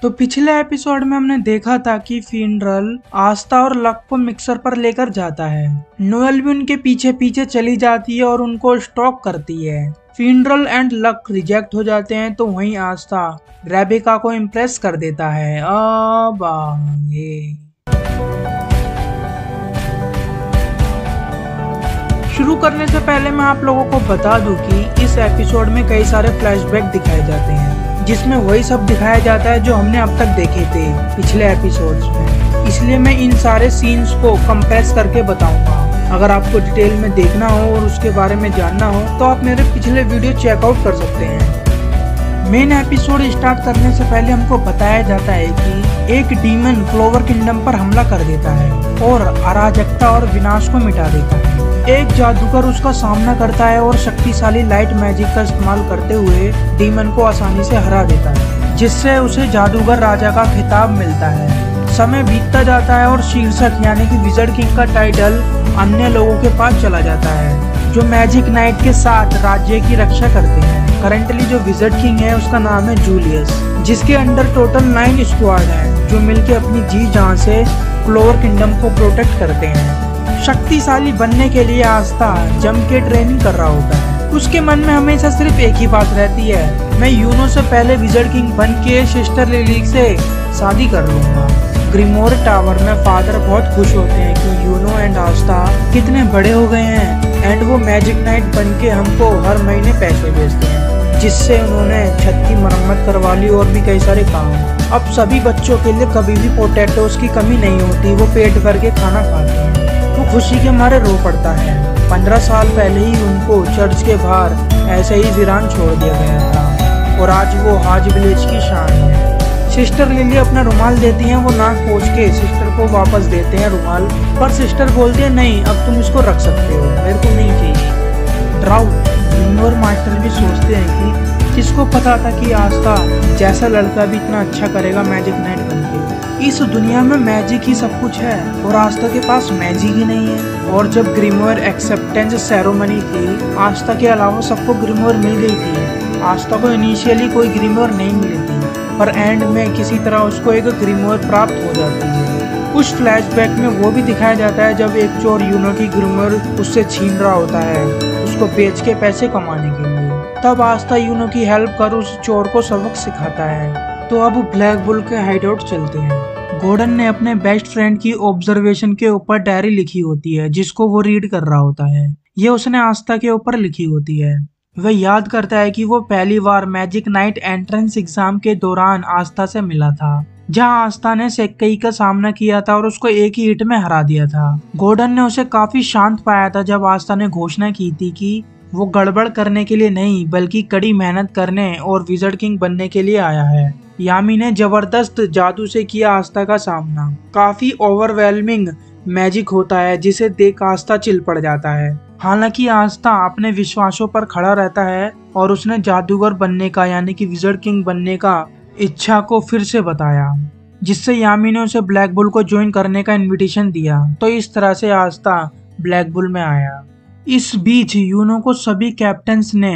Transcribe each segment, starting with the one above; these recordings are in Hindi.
तो पिछले एपिसोड में हमने देखा था कि फिनरल आस्था और लक को मिक्सर पर लेकर जाता है। नोएल भी उनके पीछे पीछे चली जाती है और उनको स्टॉक करती है। फिनरल एंड लक रिजेक्ट हो जाते हैं तो वहीं आस्था रेबेका को इम्प्रेस कर देता है। अब आगे शुरू करने से पहले मैं आप लोगों को बता दूं कि इस एपिसोड में कई सारे फ्लैशबैक दिखाए जाते हैं, जिसमें वही सब दिखाया जाता है जो हमने अब तक देखे थे पिछले एपिसोड्स में। इसलिए मैं इन सारे सीन्स को कंप्रेस करके बताऊंगा। अगर आपको डिटेल में देखना हो और उसके बारे में जानना हो तो आप मेरे पिछले वीडियो चेकआउट कर सकते हैं। मेन एपिसोड स्टार्ट करने से पहले हमको बताया जाता है कि एक डीमन क्लोवर किंगडम पर हमला कर देता है और अराजकता और विनाश को मिटा देता है। एक जादूगर उसका सामना करता है और शक्तिशाली लाइट मैजिक का इस्तेमाल करते हुए डीमन को आसानी से हरा देता है, जिससे उसे जादूगर राजा का खिताब मिलता है। समय बीतता जाता है और शीर्षक यानी कि विजर्ड किंग का टाइटल अन्य लोगों के पास चला जाता है जो मैजिक नाइट के साथ राज्य की रक्षा करते हैं। करंटली जो विजर्ड किंग है उसका नाम है जूलियस, जिसके अंडर टोटल 9 स्क्वाड है जो मिलकर अपनी जी जान से क्लोवर किंगडम को प्रोटेक्ट करते हैं। शक्तिशाली बनने के लिए आस्था जम के ट्रेनिंग कर रहा होता है। उसके मन में हमेशा सिर्फ एक ही बात रहती है, मैं यूनो से पहले विजर्ड किंग बन के सिस्टर लिली से शादी कर लूंगा। ग्रिमोर टावर में फादर बहुत खुश होते हैं कि यूनो एंड आस्था कितने बड़े हो गए हैं एंड वो मैजिक नाइट बन के हमको हर महीने पैसे भेजते हैं, जिससे उन्होंने छत की मरम्मत करवा ली और भी कई सारे काम। अब सभी बच्चों के लिए कभी भी पोटैटोस की कमी नहीं होती, वो पेट भर के खाना खाते हैं। वो खुशी के मारे रो पड़ता है। 15 साल पहले ही उनको चर्च के बाहर ऐसे ही वीरान छोड़ दिया गया था और आज वो हाज विलेज की शान है। सिस्टर लिली अपना रुमाल देती हैं, वो नाक पोंछ के सिस्टर को वापस देते हैं रुमाल, पर सिस्टर बोलती है नहीं अब तुम इसको रख सकते हो, मेरे को नहीं चाहिए। ड्राउट और मास्टर भी सोचते हैं कि किसको पता था कि आस्था जैसा लड़का भी इतना अच्छा करेगा मैजिक नाइट बनके। इस दुनिया में मैजिक ही सब कुछ है और आस्था के पास मैजिक ही नहीं है। और जब ग्रिमोयर एक्सेप्टेंस सेरेमनी थी, आस्था के अलावा सबको ग्रिमोयर मिल गई थी। आस्था को इनिशियली कोई ग्रिमोयर नहीं मिली थी, पर एंड में किसी तरह उसको एक ग्रिमोयर प्राप्त हो जाती है। उस फ्लैशबैक में वो भी दिखाया जाता है जब एक चोर यूनो की ग्रिमोयर उससे छीन रहा होता है उसको बेच के पैसे कमाने के लिए। तब आस्था यूनो की हेल्प कर उस चोर को सबक सिखाता है। तो अब ब्लैक बुल के हाइडआउट चलते हैं। गॉर्डन ने अपने बेस्ट फ्रेंड की ऑब्जर्वेशन के ऊपर डायरी लिखी होती है जिसको वो रीड कर रहा होता है। ये उसने आस्था के ऊपर लिखी होती है। वह याद करता है कि वो पहली बार मैजिक नाइट एंट्रेंस एग्जाम के दौरान आस्था से मिला था, जहां आस्था ने सेक्केई का सामना किया था और उसको एक ही हिट में हरा दिया था। गॉर्डन ने उसे काफी शांत पाया था जब आस्था ने घोषणा की थी कि वो गड़बड़ करने के लिए नहीं बल्कि कड़ी मेहनत करने और विजर्ड किंग बनने के लिए आया है। यामी ने जबरदस्त जादू से किया आस्था का सामना। काफी ओवरवेलमिंग मैजिक होता है जिसे देख आस्था चिल पड़ जाता है। हालांकि आस्था अपने विश्वासों पर खड़ा रहता है और उसने जादूगर बनने का यानी कि विजर्ड किंग बनने का इच्छा को फिर से बताया, जिससे यामी ने उसे ब्लैक बुल को ज्वाइन करने का इनविटेशन दिया। तो इस तरह से आस्था ब्लैक बुल में आया। इस बीच यूनो को सभी कैप्टन्स ने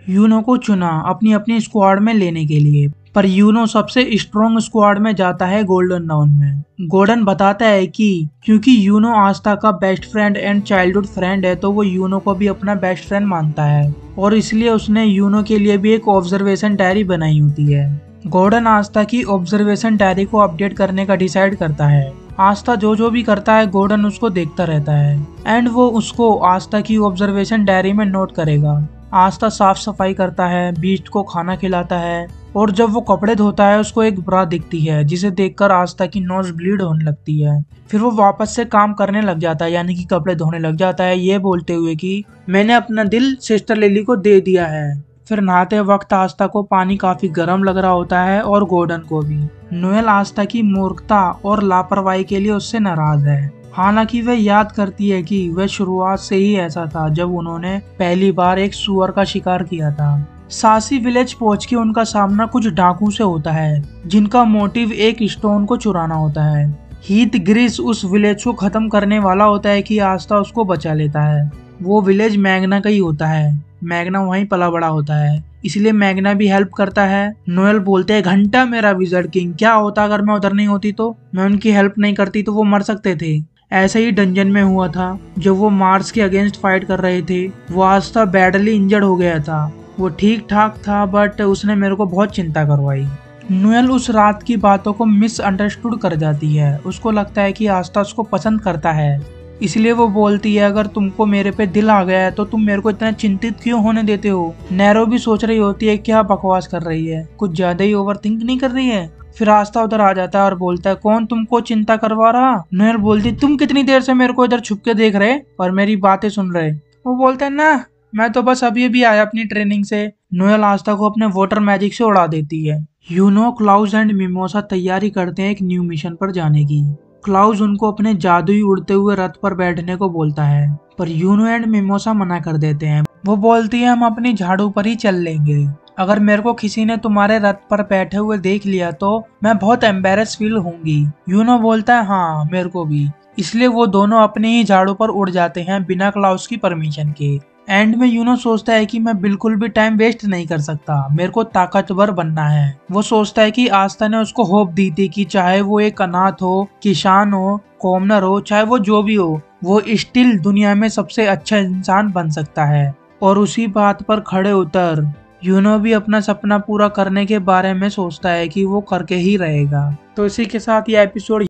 यूनो को चुना अपनी अपनी स्क्वाड में लेने के लिए, पर यूनो सबसे स्ट्रॉन्ग स्क्वाड में जाता है गोल्डन डाउन में। गॉर्डन बताता है कि क्योंकि यूनो आस्था का best friend and childhood friend है तो वो यूनो को भी अपना बेस्ट फ्रेंड मानता है और इसलिए उसने यूनो के लिए भी एक ऑब्जर्वेशन डायरी बनाई होती है। गॉर्डन आस्था की ऑब्जर्वेशन डायरी को अपडेट करने का डिसाइड करता है। आस्था जो भी करता है गॉर्डन उसको देखता रहता है एंड वो उसको आस्था की ऑब्जर्वेशन डायरी में नोट करेगा। आस्था साफ सफाई करता है, बीस्ट को खाना खिलाता है और जब वो कपड़े धोता है उसको एक ब्रा दिखती है जिसे देखकर आस्था की नोज ब्लीड होने लगती है। फिर वो वापस से काम करने लग जाता है यानी कि कपड़े धोने लग जाता है, ये बोलते हुए कि मैंने अपना दिल सिस्टर लिली को दे दिया है। फिर नहाते वक्त आस्था को पानी काफी गर्म लग रहा होता है और गॉर्डन को भी। नोएल आस्था की मूर्खता और लापरवाही के लिए उससे नाराज है। हालांकि वह याद करती है कि वह शुरुआत से ही ऐसा था जब उन्होंने पहली बार एक सुअर का शिकार किया था। सासी विलेज पहुंच के उनका सामना कुछ डाकू से होता है जिनका मोटिव एक स्टोन को चुराना होता है। हीथ ग्रिस उस विलेज को खत्म करने वाला होता है कि आस्था उसको बचा लेता है। वो विलेज मैग्ना का ही होता है। मैग्ना वहीं पला बड़ा होता है, इसलिए मैग्ना भी हेल्प करता है। नोएल बोलते हैं घंटा मेरा विज़र्ड किंग, क्या होता अगर मैं उधर नहीं होती तो, मैं उनकी हेल्प नहीं करती तो वो मर सकते थे। ऐसे ही डंजन में हुआ था जब वो मार्स के अगेंस्ट फाइट कर रहे थे। वो आस्था बैडली इंजर्ड हो गया था। वो ठीक ठाक था बट उसने मेरे को बहुत चिंता करवाई। नोएल उस रात की बातों को मिसअंडरस्टूड कर जाती है। उसको लगता है कि आस्था उसको पसंद करता है, इसलिए वो बोलती है अगर तुमको मेरे पे दिल आ गया है तो तुम मेरे को इतना चिंतित क्यों होने देते हो। नैरो भी सोच रही होती है क्या बकवास कर रही है, कुछ ज्यादा ही ओवर थिंक नहीं कर रही है। फिर आस्था उधर आ जाता है और बोलता है कौन तुमको चिंता करवा रहा। नोएल बोलती तुम कितनी देर से मेरे को इधर छुप के देख रहे और मेरी बातें सुन रहे। वो बोलता है ना मैं तो बस अभी अभी आया अपनी ट्रेनिंग से। नोएल आस्था को अपने वाटर मैजिक से उड़ा देती है। यूनो, क्लाउज एंड मिमोसा तैयारी करते हैं एक न्यू मिशन पर जाने की। क्लाउज उनको अपने जादुई उड़ते हुए रथ पर बैठने को बोलता है, पर यूनो एंड मिमोसा मना कर देते हैं। वो बोलती है हम अपनी झाड़ू पर ही चल लेंगे। अगर मेरे को किसी ने तुम्हारे रथ पर बैठे हुए देख लिया तो मैं बहुत एम्बेरस फील होंगी। यूनो बोलता है हाँ मेरे को भी। इसलिए वो दोनों अपने ही झाड़ू पर उड़ जाते हैं बिना क्लाउज की परमिशन के। एंड में यूनो सोचता है कि मैं बिल्कुल भी टाइम वेस्ट नहीं कर सकता, मेरे को ताकतवर बनना है। वो सोचता है कि आस्था ने उसको होप दी थी कि चाहे वो एक अनाथ हो, किसान हो, कॉमनर हो, चाहे वो जो भी हो, वो स्टिल दुनिया में सबसे अच्छा इंसान बन सकता है। और उसी बात पर खड़े उतर यूनो भी अपना सपना पूरा करने के बारे में सोचता है कि वो करके ही रहेगा। तो इसी के साथ ये एपिसोड